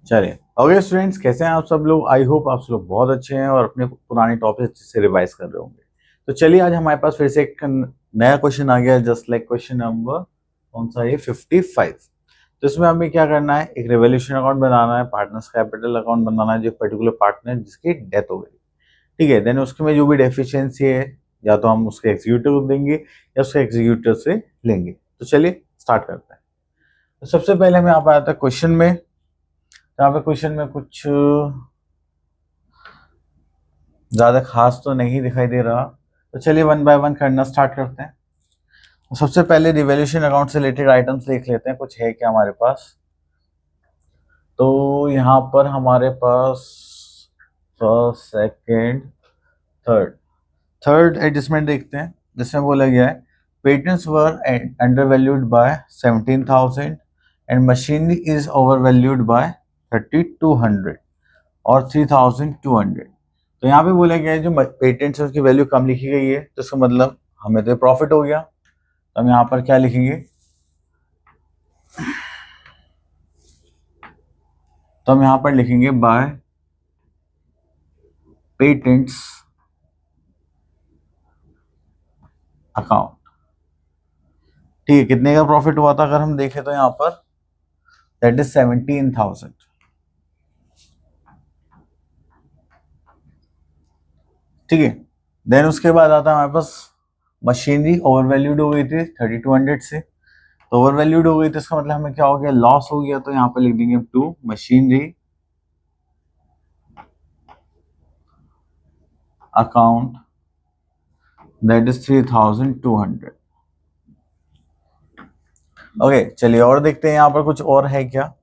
चलिए। Okay students, कैसे हैं आप सब लोग? आई होप आप सब लोग बहुत अच्छे हैं और अपने पुराने टॉपिक अच्छे से रिवाइज कर रहे होंगे। तो चलिए, आज हमारे पास फिर से एक नया क्वेश्चन आ गया, जस्ट लाइक क्वेश्चन नंबर कौन सा ये 55। तो इसमें हमें क्या करना है, एक रेवोल्यूशन अकाउंट बनाना है, पार्टनर्स कैपिटल अकाउंट बनाना है, जो पर्टिकुलर पार्टनर जिसकी डेथ हो गई, ठीक है। देन उसके में जो भी डेफिशिएंसी है, या तो हम उसके एग्जीक्यूटिव को देंगे या उसके एग्जीक्यूटिव से लेंगे। तो चलिए स्टार्ट करते हैं। तो सबसे पहले हमें यहाँ पर आता है क्वेश्चन में। यहाँ पे क्वेश्चन में कुछ ज्यादा खास तो नहीं दिखाई दे रहा, तो चलिए वन बाय वन करना स्टार्ट करते हैं। तो सबसे पहले रिवैल्यूएशन अकाउंट से रिलेटेड आइटम्स देख लेते हैं, कुछ है क्या हमारे पास। तो यहाँ पर हमारे पास first, second, third third adjustment देखते हैं, जिसमें बोला गया है patents were under valued by 17,000 and machinery is over valued by 3,200 और 3,200। तो यहाँ पे बोला गया है जो पेटेंट्स है उसकी वैल्यू कम लिखी गई है, तो इसका मतलब हमें तो प्रॉफिट हो गया। तो हम यहाँ पर क्या लिखेंगे, तो हम यहाँ पर लिखेंगे बाय पेटेंट्स अकाउंट। ठीक है, कितने का प्रॉफिट हुआ था अगर हम देखें तो यहाँ पर दैट इज 17,000। ठीक है। देन उसके बाद आता है हमारे पास मशीनरी ओवर वैल्यूड हो गई थी 3,200 से, तो ओवर वैल्यूड हो गई तो इसका मतलब हमें क्या हो गया, लॉस हो गया। तो यहाँ पर लिख देंगे to machinery account that is 3,200। Okay, चलिए और देखते हैं यहाँ पर कुछ और है क्या।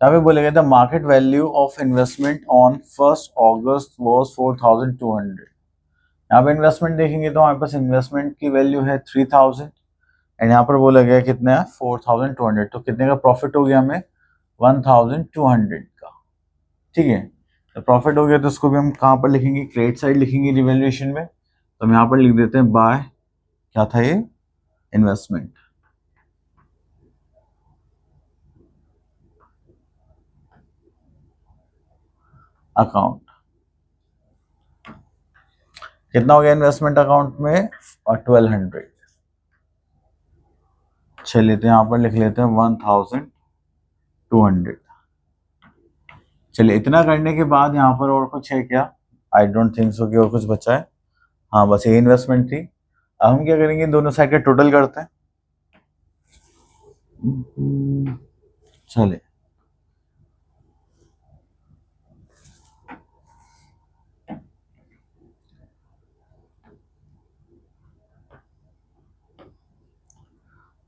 यहाँ पे बोलेगा the market value of investment on 1st August was 4,200। यहाँ पे इन्वेस्टमेंट देखेंगे तो हमारे पास इन्वेस्टमेंट की वैल्यू है 3,000 एंड यहाँ पर बोला गया कितना है 4,200। तो कितने का प्रॉफिट हो गया हमें, 1,200 का। ठीक है, तो प्रॉफिट हो गया तो उसको भी हम कहाँ पर लिखेंगे, क्रेडिट साइड लिखेंगे रिवैल्यूएशन में। तो हम यहाँ पर लिख देते हैं बाय, क्या था ये, इन्वेस्टमेंट अकाउंट। कितना हो गया इन्वेस्टमेंट अकाउंट में, और 1,200। चलिए तो यहाँ पर लिख लेते हैं 1,200। चलिए, इतना करने के बाद यहाँ पर और कुछ है क्या, आई डोंट थिंक सो कि और कुछ बचा है। हाँ, बस ये इन्वेस्टमेंट थी। अब हम क्या करेंगे, दोनों साइड का टोटल करते हैं। चलिए,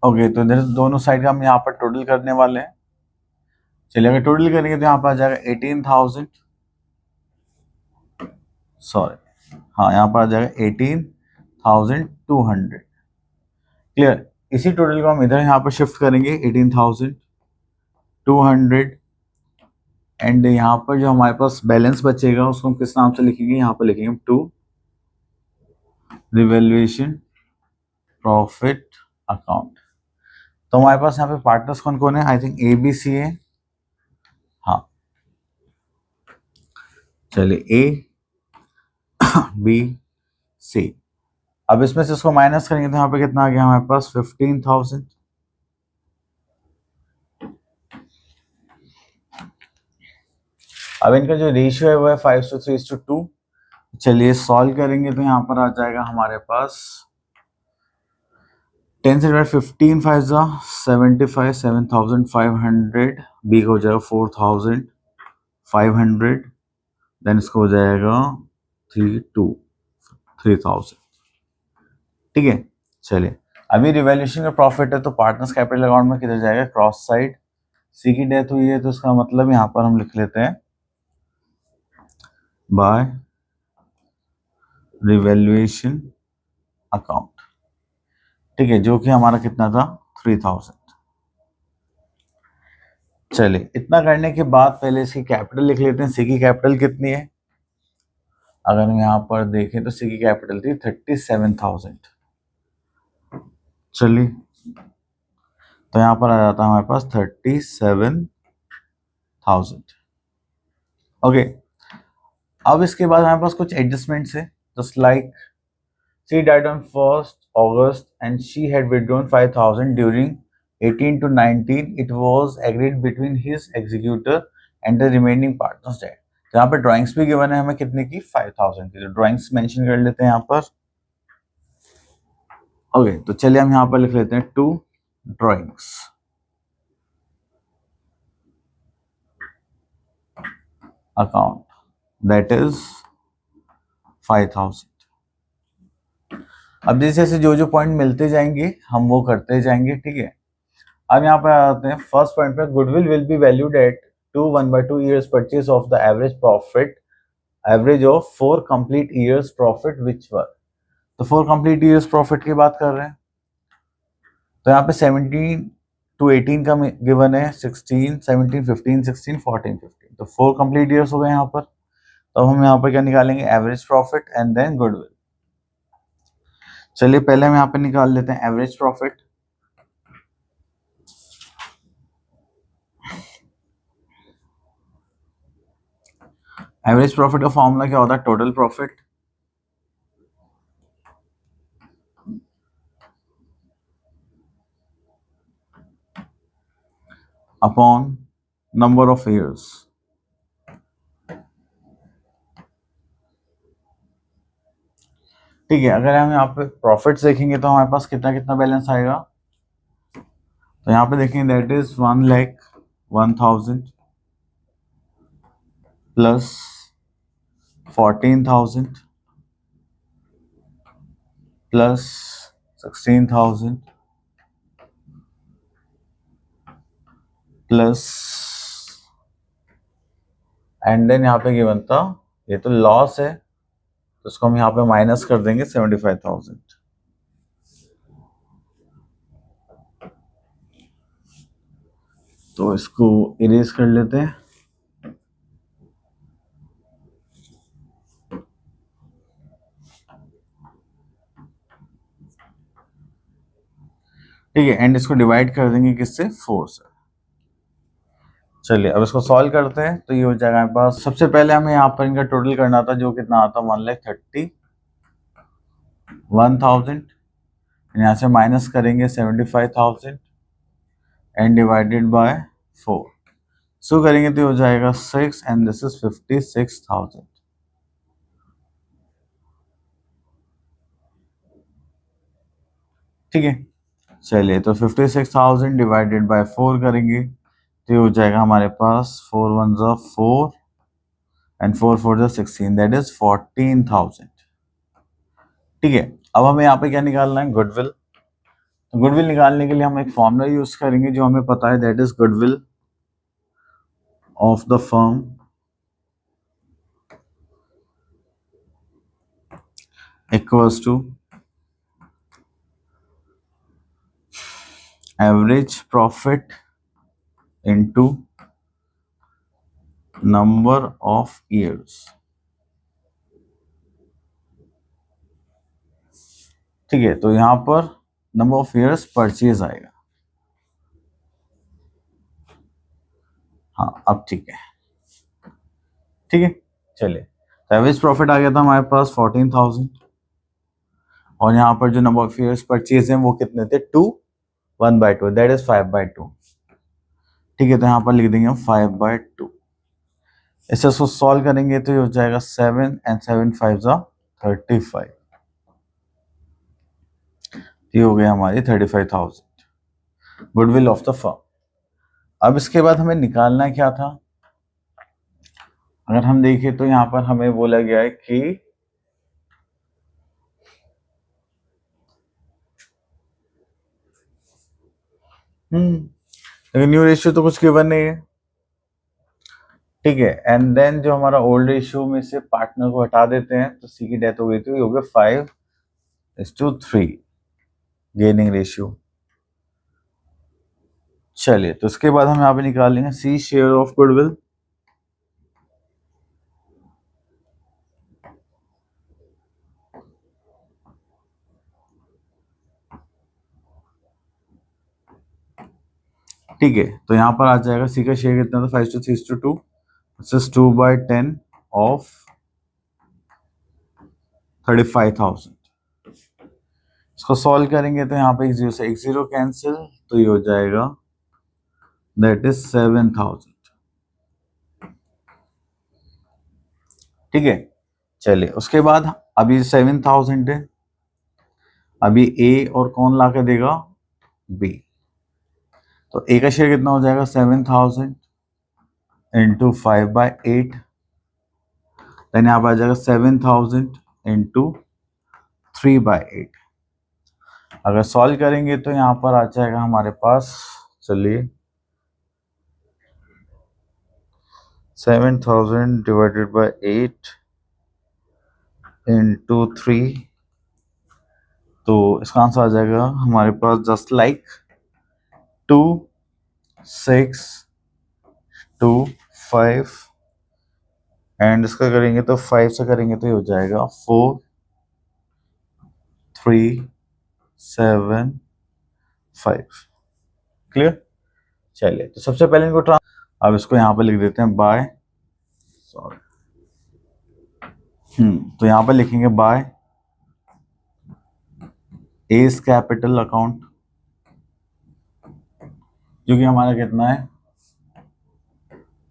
ओके, तो इधर दोनों साइड का हम यहाँ पर टोटल करने वाले हैं। चलिए, अगर टोटल करेंगे तो यहाँ पर आ जाएगा 18,000, सॉरी, हाँ यहाँ पर आ जाएगा 18,200। क्लियर। इसी टोटल को हम इधर यहाँ पर शिफ्ट करेंगे 18,200 एंड यहाँ पर जो हमारे पास बैलेंस बचेगा उसको हम किस नाम से लिखेंगे, यहाँ पर लिखेंगे टू रिवैल्यूएशन प्रॉफिट अकाउंट। तो हमारे पास यहाँ पे पार्टनर्स कौन कौन है, I think A B C है। हाँ, चलिए ए बी सी। अब इसमें से इसको माइनस करेंगे तो यहाँ पे कितना आ गया हमारे पास 15,000। अब इनका जो रेशियो है वो है 5:3:2। चलिए सॉल्व करेंगे तो यहाँ पर आ जाएगा हमारे पास 10 से 15 5 75, 7,500। बी का हो जाएगा 4,500। देन इसको हो जाएगा 3,000। ठीक है। चलिए, अभी रिवैल्यूएशन का प्रॉफिट है तो पार्टनर्स कैपिटल अकाउंट में किधर जाएगा, क्रॉस साइड। सी की डेथ हुई है तो इसका मतलब यहाँ पर हम लिख लेते हैं बाय रिवैल्यूएशन अकाउंट। ठीक है, जो कि हमारा कितना था 3,000। चलिए, इतना करने के बाद पहले इसकी कैपिटल लिख लेते हैं। सी की कैपिटल कितनी है, अगर हम यहाँ पर देखें तो सी की कैपिटल थी 37,000। चलिए, तो यहाँ पर आ जाता है हमारे पास 37,000। ओके, अब इसके बाद हमारे पास कुछ एडजस्टमेंट्स है, just like she died on 1st August and she had withdrawn 5,000 during 18 to 19. It was agreed between his executor and the remaining partners dead. तो यहाँ पर ड्राइंग्स भी गिवन है हमें कितने की, 5,000 की, तो ड्राइंग्स मेंशन कर लेते हैं यहाँ पर। ओके, तो चलिए हम यहाँ पर लिख लेते हैं 2 ड्राइंग्स। Account that is 5,000। अब जैसे जैसे जो जो पॉइंट मिलते जाएंगे हम वो करते जाएंगे, ठीक है। अब यहाँ पर आते हैं फर्स्ट पॉइंट पे, goodwill will be valued at 1/2 years purchase of the average profit, average of 4 complete years profit which were. तो 4 कंप्लीट ईयर्स प्रॉफिट की बात कर रहे हैं, तो यहाँ पे 17 to 18 का गिवन है, 16, 17, 15, 16, 14, 15, तो 4 कंप्लीट ईयर्स हो गए यहाँ पर। तो हम यहाँ पर क्या निकालेंगे, average profit and then goodwill. चलिए पहले हम यहाँ पे निकाल लेते हैं एवरेज प्रॉफिट। एवरेज प्रॉफिट का फॉर्मूला क्या होता है, total profit upon number of years. ठीक है, अगर हम यहाँ पे प्रॉफिट्स देखेंगे तो हमारे पास कितना कितना बैलेंस आएगा, तो यहाँ पे देखेंगे that is 1,01,000 plus 14,000 plus 16,000 plus and then यहाँ पे गिवन था, ये तो लॉस है तो इसको हम यहाँ पे माइनस कर देंगे 75,000। तो इसको इरेज कर लेते हैं। ठीक है, एंड इसको डिवाइड कर देंगे किससे, 4 से। चलिए अब इसको सॉल्व करते हैं, तो ये हो जाएगा हमारे पास, सबसे पहले हमें यहाँ पर इनका टोटल करना था जो कितना आता, 1,31,000, यहाँ से माइनस करेंगे 75,000 एंड डिवाइडेड बाय 4, सो करेंगे तो हो जाएगा 6 एंड दिस इज 56,000। ठीक है, चलिए तो 56,000 डिवाइडेड बाय 4 करेंगे तो ये हो जाएगा हमारे पास 4 1 ज़ा 4 एंड 4 4 ज़ा 16, दैट इज 14,000। ठीक है, अब हमें यहाँ पे क्या निकालना है, गुडविल। तो गुडविल निकालने के लिए हम एक फॉर्मूला यूज करेंगे जो हमें पता है, that is goodwill of the firm equals to average profit into number of years. ठीक है, तो यहां पर नंबर ऑफ ईयर्स परचेज आएगा। हाँ अब ठीक है, ठीक है। चलिए तो एवरेज प्रॉफिट आ गया था हमारे पास 14,000 और यहाँ पर जो नंबर ऑफ ईयर्स परचेज हैं वो कितने थे, 2 1/2, दैट इज 5/2। ठीक है, तो यहाँ पर लिख देंगे हम 5/2। इसे इसको सॉल्व करेंगे तो ये हो जाएगा 7 एंड 7 5 ज़ा 35, ये हो गया हमारी 35,000 गुडविल ऑफ द फर्म। अब इसके बाद हमें निकालना क्या था, अगर हम देखें तो यहाँ पर हमें बोला गया है कि लेकिन न्यू रेशियो तो कुछ गिवन नहीं है। ठीक है, एंड देन जो हमारा ओल्ड रेशियो में से पार्टनर को हटा देते हैं, तो सी की डेथ हो गई थी, हो गया 5:3 गेनिंग रेशियो। चलिए तो उसके बाद हम यहाँ पे निकाल लेंगे सी शेयर ऑफ गुडविल। ठीक है, तो यहाँ पर आ जाएगा सी का शेयर कितना था, 5:3:2, दिस इज 2/10 ऑफ 35,000। इसको सॉल्व करेंगे तो यहाँ पे एक जीरो से एक जीरो कैंसिल, तो ये हो जाएगा दैट इज 7,000। ठीक है, चलिए उसके बाद अभी 7,000 है, अभी ए और कौन ला के देगा, बी। तो ए का शेयर कितना हो जाएगा, 7,000 इंटू 5/8, देन यहाँ पर आ जाएगा 7,000 इंटू 3/8। अगर सॉल्व करेंगे तो यहाँ पर आ जाएगा हमारे पास, चलिए 7,000 डिवाइडेड बाय 8 इंटू 3, तो इसका आंसर आ जाएगा हमारे पास जस्ट लाइक 2 6 2 5, एंड इसका करेंगे तो 5 से करेंगे तो ये हो जाएगा 4 3 7 5। क्लियर। चलिए तो सबसे पहले इनको अब इसको यहाँ पे लिख देते हैं बाय, सॉरी, तो यहाँ पे लिखेंगे बाय एज कैपिटल अकाउंट, जो कि हमारा कितना है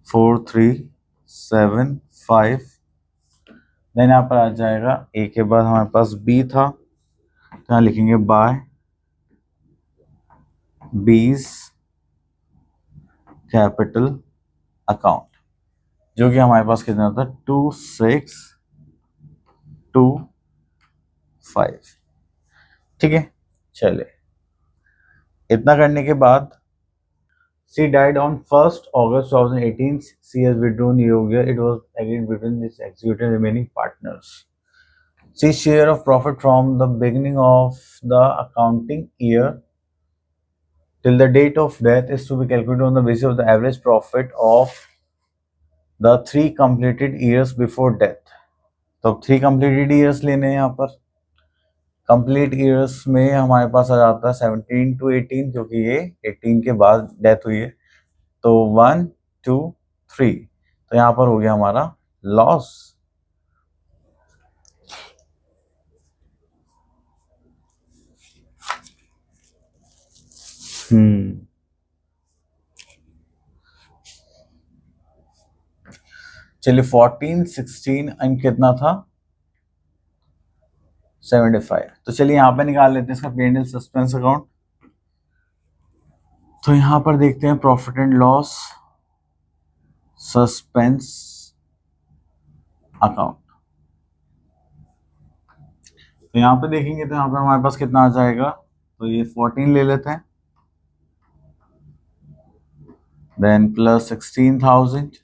4375। देन यहाँ पर आ जाएगा ए के बाद हमारे पास बी था, तो यहाँ लिखेंगे बाय बीज कैपिटल अकाउंट, जो कि हमारे पास कितना था 2625। ठीक है, चलिए इतना करने के बाद she died on 1st August 2018. She has withdrawn Yoga. It was agreed between this executive and remaining partners. She's share of profit from the beginning of the accounting year till the date of death is to be calculated on the basis of the average profit of the 3 completed years before death. तो 3 completed years लेने हैं यहाँ पर। Complete years में हमारे पास आ जाता है 17 to 18, क्योंकि ये 18 के बाद डेथ हुई है, तो 1 2 3, तो यहाँ पर हो गया हमारा लॉस। चलिए 14 16 एंड कितना था 75। तो चलिए यहाँ पे निकाल लेते हैं इसका P&L सस्पेंस अकाउंट। तो यहाँ पर देखते हैं profit and loss suspense account. तो यहाँ पे देखेंगे तो यहाँ पे हमारे पास कितना आ जाएगा, तो ये 14 ले लेते हैं, देन प्लस 16,000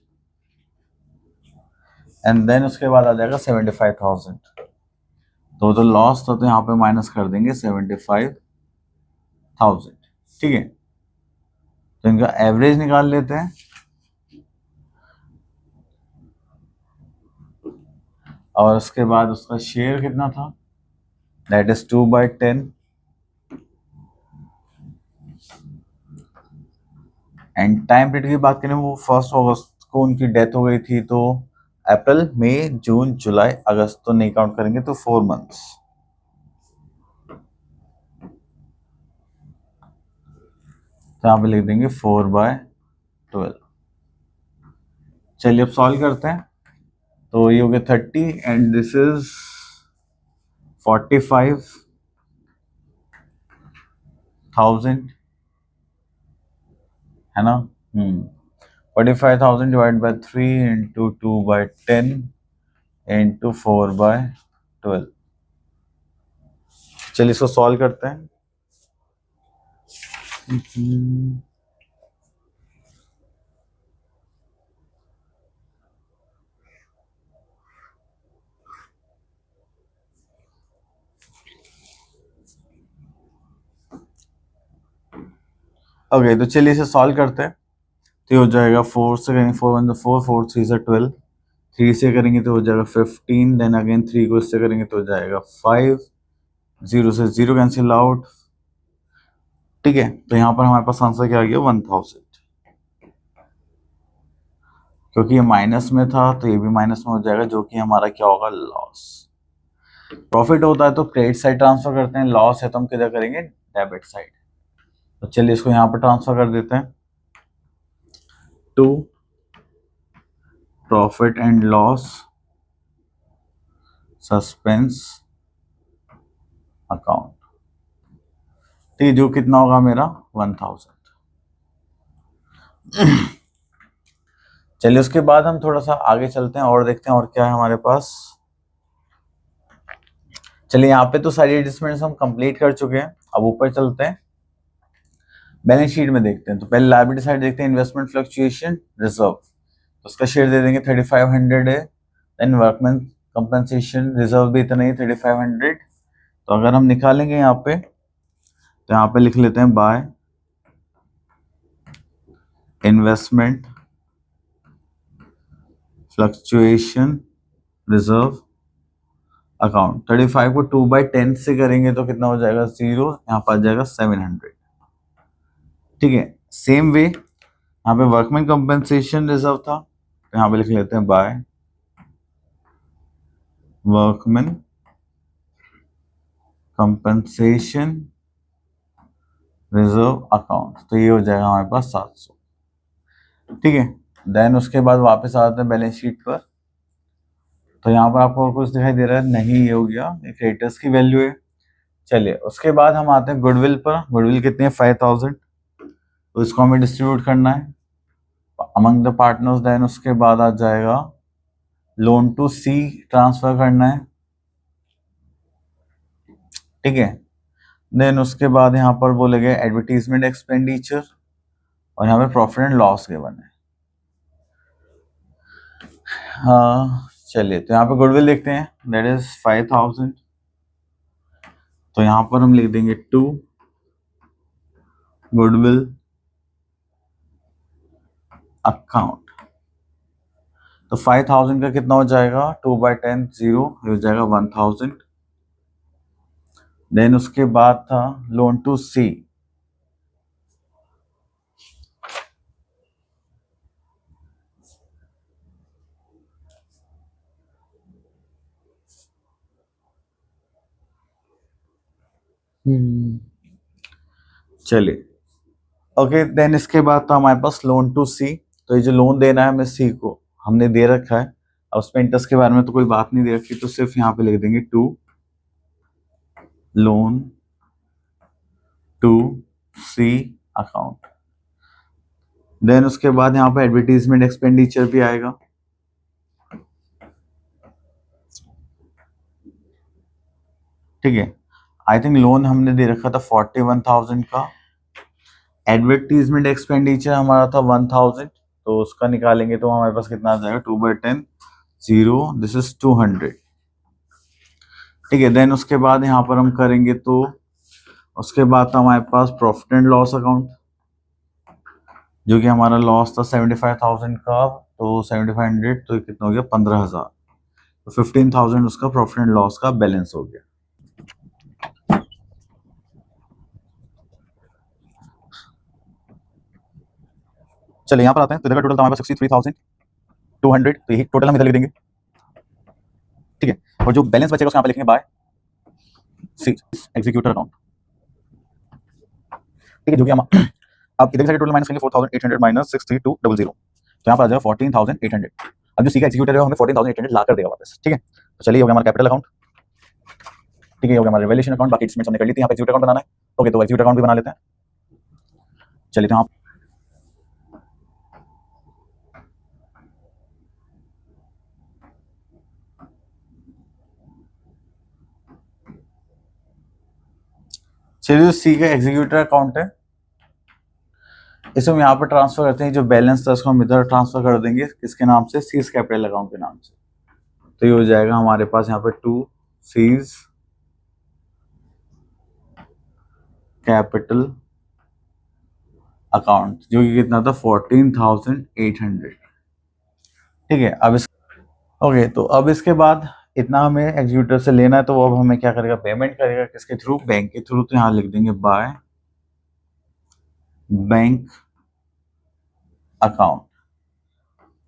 एंड देन उसके बाद आ जाएगा 75,000। तो लॉस था, तो यहाँ पे माइनस कर देंगे 75,000। ठीक है, तो इनका एवरेज निकाल लेते हैं। और उसके बाद उसका शेयर कितना था, that is 2/10, and time period की बात करें वो 1 अगस्त को उनकी डेथ हो गई थी, तो अप्रैल मई जून जुलाई अगस्त तो नहीं काउंट करेंगे, तो 4 मंथ्स। तो यहाँ पे लिख देंगे 4/12। चलिए अब सॉल्व करते हैं। तो ये हो गया 30 एंड दिस इज 45,000, है ना। 45,000 डिवाइड बाय 3 इंटू 2/10 इंटू 4/12। चलिए इसको सॉल्व करते हैं। ओके, तो चलिए इसे सॉल्व करते हैं। तो ये हो जाएगा 4 से करेंगे 4 1 4 4 3 से 12, 3 से करेंगे तो हो जाएगा 15, देन अगेन 3 को इससे करेंगे तो हो जाएगा 5, 0 से 0 कैंसिल आउट। ठीक है, तो यहाँ पर हमारे पास आंसर क्या आ गया 1000, क्योंकि ये माइनस में था तो ये भी माइनस में हो जाएगा, जो कि हमारा क्या होगा, लॉस। प्रॉफिट होता है तो क्रेडिट साइड ट्रांसफर करते हैं, लॉस है तो हम किधर करेंगे, डेबिट साइड। तो चलिए इसको यहाँ पर ट्रांसफर कर देते हैं to profit and loss suspense account. ठीक है, जो कितना होगा मेरा 1000। चलिए उसके बाद हम थोड़ा सा आगे चलते हैं और देखते हैं और क्या है हमारे पास। चलिए यहाँ पे तो सारी एडजस्टमेंट्स हम कंप्लीट कर चुके हैं। अब ऊपर चलते हैं, बैलेंस शीट में देखते हैं। तो पहले लायबिलिटी साइड देखते हैं, इन्वेस्टमेंट फ्लक्चुएशन रिजर्व, तो उसका शेयर दे देंगे 3500 है। देन वर्कमैन कंपनसेशन रिजर्व भी इतना ही 3500। तो अगर हम निकालेंगे यहाँ पे, तो यहाँ पे लिख लेते हैं by investment fluctuation reserve account. 35 को 2/10 से करेंगे तो कितना हो जाएगा, 0, यहाँ पर आ जाएगा 700। ठीक है, सेम वे यहाँ पे वर्कमैन कंपनसेशन रिजर्व था, तो यहाँ पे लिख लेते हैं by workman compensation reserve account, तो ये हो जाएगा हमारे पास 700। ठीक है, देन उसके बाद वापस आते हैं बैलेंस शीट पर। तो यहाँ पर आपको और कुछ दिखाई दे रहा है, नहीं, ये हो गया क्रेडिटर्स की वैल्यू है। चलिए उसके बाद हम आते हैं गुडविल पर। गुडविल कितनी है, 5000, तो इसको हमें डिस्ट्रीब्यूट करना है अमंग द पार्टनर्स। देन उसके बाद आ जाएगा लोन टू सी ट्रांसफर करना है। ठीक है, देन उसके बाद यहाँ पर बोलेंगे एडवर्टीजमेंट एक्सपेंडिचर, और यहाँ पे प्रॉफिट एंड लॉस गिवन है। हाँ चलिए, तो यहाँ पे गुडविल देखते हैं, दैट इज 5000। तो यहाँ पर हम लिख देंगे टू गुडविल अकाउंट। तो 5000 का कितना हो जाएगा, 2/10 0, हो जाएगा 1000। देन उसके बाद था लोन टू सी, चलिए ओके। देन इसके बाद था हमारे पास लोन टू सी, तो ये जो लोन देना है हमें सी को, हमने दे रखा है। अब उसमें इंटरेस्ट के बारे में तो कोई बात नहीं दे रखी, तो सिर्फ यहाँ पे लिख देंगे to loan to C account. Then उसके बाद यहाँ पे एडवर्टीजमेंट एक्सपेंडिचर भी आएगा। ठीक है, आई थिंक लोन हमने दे रखा था 41,000 का, एडवर्टीजमेंट एक्सपेंडिचर हमारा था 1000, तो उसका निकालेंगे तो हमारे पास कितना आ जाएगा, 2/10 0, दिस इज 200। ठीक है, देन उसके बाद यहाँ पर हम करेंगे तो उसके बाद था हमारे पास प्रॉफिट एंड लॉस अकाउंट, जो कि हमारा लॉस था 75,000 का, तो 7500, तो कितना हो गया 15,000, तो 15,000 उसका प्रॉफिट एंड लॉस का बैलेंस हो गया। चलिए यहाँ पर आते हैं, तो इधर का टोटल था हमारे पास 63,200, तो यही टोटल हम इधर लिख देंगे। ठीक है, और जो बैलेंस बचेगा उसको यहाँ पे लिखेंगे बाय सी एग्जीक्यूटर अकाउंट। ठीक है, जो कि हम अब इधर से टोटल माइनस करेंगे 4,800 माइनस 63,200, तो यहाँ पर आ जाएगा 14,800। अब जो सी का एग्जीक्यूटर है हमें 14,800 ला कर देगा वापस। ठीक है, तो चलिए हो गया हमारा कैपिटल अकाउंट। ठीक है, हो गया हमारा रिवैल्यूएशन अकाउंट, बाकी इसमें हमने कर ली थी। यहाँ पे एग्जीक्यूटर अकाउंट बनाना है, ओके, तो एग्जीक्यूटर अकाउंट भी बना लेते हैं। चलिए, तो यहाँ चलिए सी का एग्जीक्यूटर अकाउंट है, इसे हम यहाँ पर ट्रांसफर करते हैं। जो बैलेंस था उसको हम इधर ट्रांसफर कर देंगे, किसके नाम से, सीज कैपिटल अकाउंट के नाम से। तो ये हो जाएगा हमारे पास यहाँ पे टू सीज कैपिटल अकाउंट, जो कि कितना था 14,800। ठीक है, अब इस ओके, तो अब इसके बाद इतना हमें एग्जीक्यूटर से लेना है, तो अब हमें क्या करेगा, पेमेंट करेगा किसके थ्रू, बैंक के थ्रू। तो यहाँ लिख देंगे by bank account.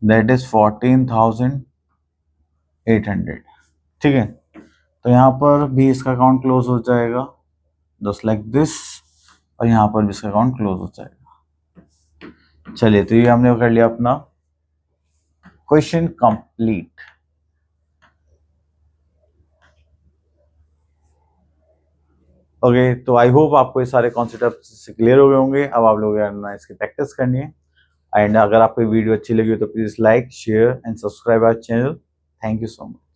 That is 14,800। ठीक है, तो यहाँ पर भी इसका अकाउंट क्लोज हो जाएगा जस्ट लाइक दिस, और यहाँ पर भी इसका अकाउंट क्लोज हो जाएगा। चलिए, तो ये हमने कर लिया अपना क्वेश्चन कंप्लीट। ओके, तो आई होप आपको ये सारे कॉन्सेप्ट से क्लियर हो गए होंगे। अब आप लोग इसकी प्रैक्टिस करनी है। एंड अगर आपको वीडियो अच्छी लगी हो तो please like, share and subscribe our channel. Thank you so much.